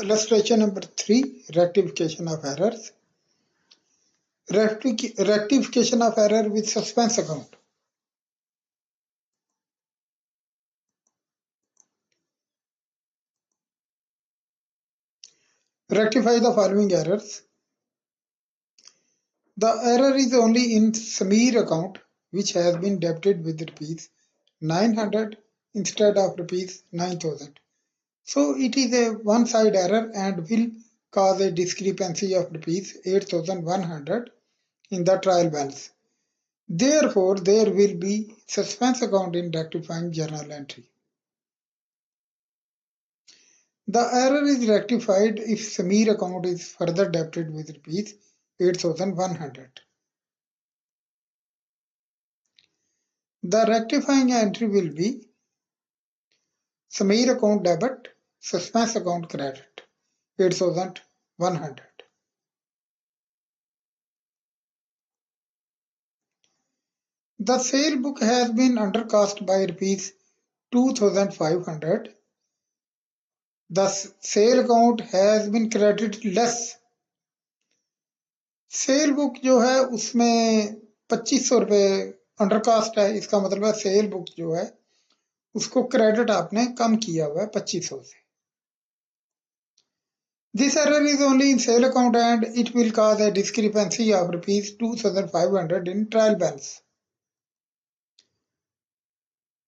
Illustration number 3, rectification of errors. Rectification of error with suspense account. Rectify the following errors. The error is only in Sameer account, which has been debited with rupees 900 instead of rupees 9000. So it is a one-side error and will cause a discrepancy of rupees 8100 in the trial balance. Therefore, there will be suspense account in rectifying journal entry. The error is rectified if Sameer account is further debited with rupees 8100. The rectifying entry will be Sameer account debit, suspense account credit, 8100. The sale book has been undercast by rupees 2500. The sale account has been credited less. Cell book जो है उसमें 2500 रुपये undercast है, इसका मतलब है cell book जो है उसको क्रेडिट आपने कम किया हुआ है 2500 से. This error is only in sale account and it will cause a discrepancy of rupees 2500 in trial balance.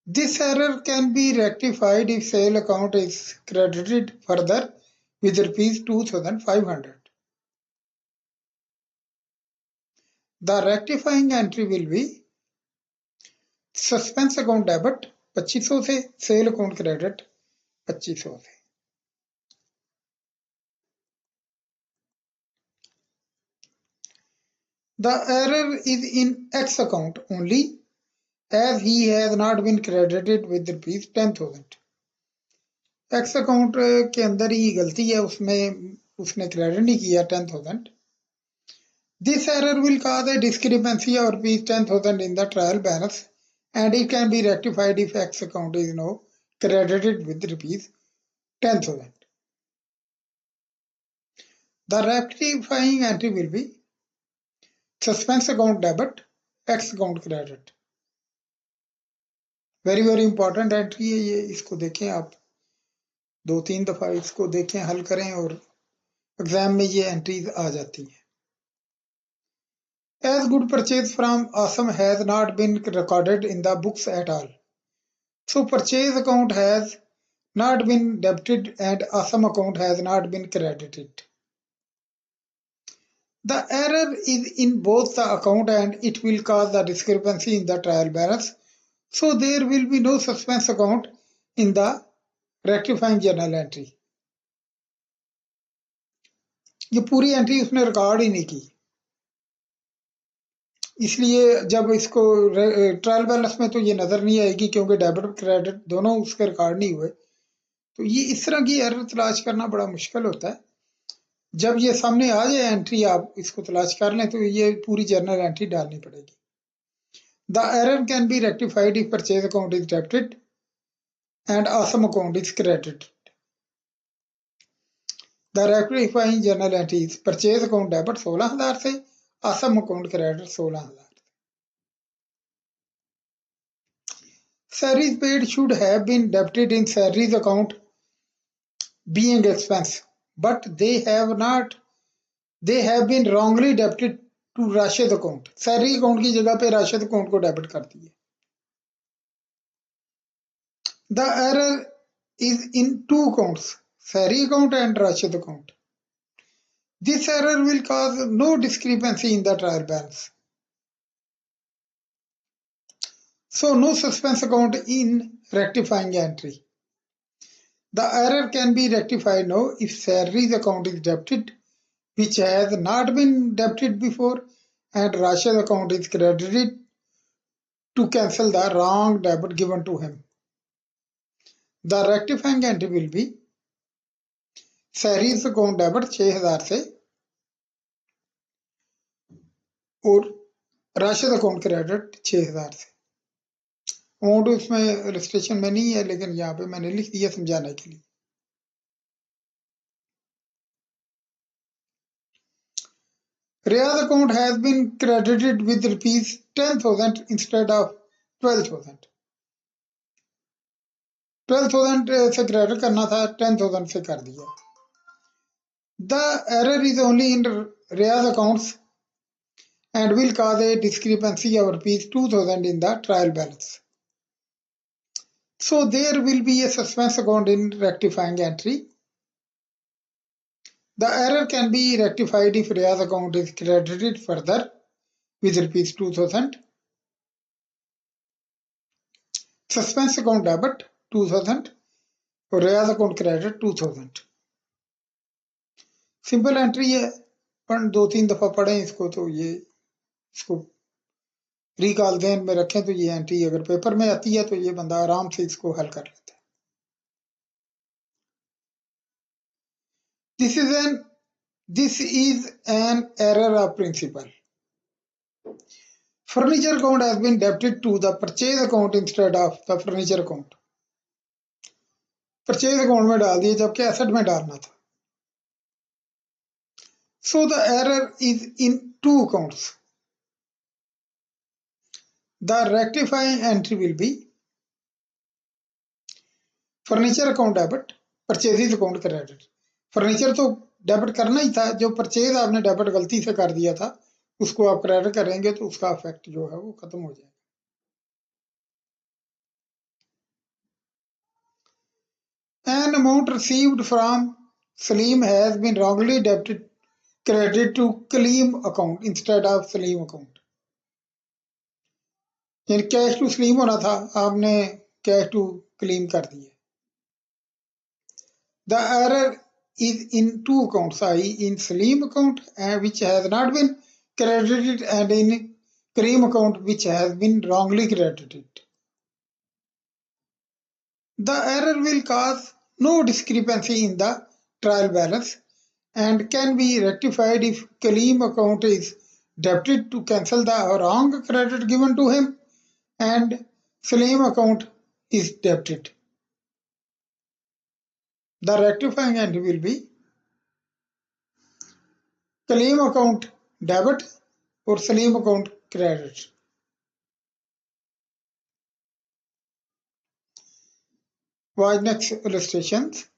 This error can be rectified if sale account is credited further with rupees 2500. The rectifying entry will be suspense account debit 2500 से, sale account credit 2500 से. The error is in X account only as he has not been credited with rupees 10,000. X account के अंदर ही गलती है, उसमें उसने credit नहीं किया 10,000. This error will cause a discrepancy of rupees 10,000 in the trial balance and it can be rectified if X account is now credited with rupees 10,000. The rectifying entry will be suspense account debit, X account credit. Very very important entry है ये, इसको देखें आप 2-3 दफा इसको देखें, हल करें और एग्जाम में ये एंट्रीज आ जाती हैं. As good purchase from Asam has not been recorded in the books at all. So purchase account has not been debited and Asam account has not been credited. The error is in both the account and it will cause the discrepancy in the trial balance. So there will be no suspense account in the rectifying journal entry. ये पूरी entry उसने record ही नहीं की, इसलिए जब इसको trial balance में तो ये नजर नहीं आएगी क्योंकि डेबिट और क्रेडिट दोनों उसके रिकॉर्ड नहीं हुए. तो ये इस तरह की एरर तलाश करना बड़ा मुश्किल होता है. जब ये सामने आ जाए एंट्री, आप इसको तलाश कर लें तो ये पूरी जर्नल एंट्री डालनी पड़ेगी. The error can be rectified if purchase account is debited and Asam account is credited. The rectifying journal entry is purchase account debit 16,000 से, Asam account credit 16,000. Salaries paid should have been debited in salaries account being expense, but they have not. They have been wrongly debited to Rashid account. Salary account की जगह पे Rashid account को debit कर दिए. The error is in two accounts, salary account and Rashid account. This error will cause no discrepancy in the trial balance. So no suspense account in rectifying entry. The error can be rectified now if salaries account is debited, which has not been debited before, and Rashid account is credited to cancel the wrong debit given to him. The rectifying entry will be salaries account debit 6,000 से और Rashid account credit 6,000 से. Amount उसमें registration में नहीं है, लेकिन यहाँ पे मैंने लिख दिया समझाने के लिए. Riyaz account has been credited with rupees 10,000 instead of 12,000. 12,000 से क्रेडिट करना था, 10,000 से कर दिया. The error is only in Riyaz accounts and will cause a discrepancy of rupees 2,000 in the trial balance. So there will be a suspense account in rectifying entry. The error can be rectified if Riyaz account is credited further with rupees 2,000. Suspense account debit 2,000 और Riyaz account credit 2,000. Simple entry है, पर 2-3 दफा पढ़ें इसको तो ये इसको recall ध्यान में रखें तो ये एंट्री अगर पेपर में आती है तो ये बंदा आराम से इसको हल कर लेता है. This is an error of principle. Furniture account has been debited to the purchase account instead of the furniture account. Purchase account में डाल दिया जबकि एसेट में डालना था. So the error is in two accounts. The rectifying entry will be furniture account debit, purchases account credit. Furniture तो debit करना ही था, जो परचेज आपने डेबिट गलती से कर दिया था उसको आप क्रेडिट करेंगे तो उसका इफेक्ट जो है वो खत्म हो जाएगा. An amount received from Salim has been wrongly debited credited to Kaleem account instead of Salim account. यानी कैश टू सलीम होना था, आपने कैश टू क्लीम कर दिया. The error is in two accounts, i.e. in Salim account which has not been credited and in Kareem account which has been wrongly credited. The error will cause no discrepancy in the trial balance and can be rectified if Kaleem account is debited to cancel the wrong credit given to him and Salim account is debited. The rectifying entry will be Kaleem account debit or Salim account credit. Watch next illustrations.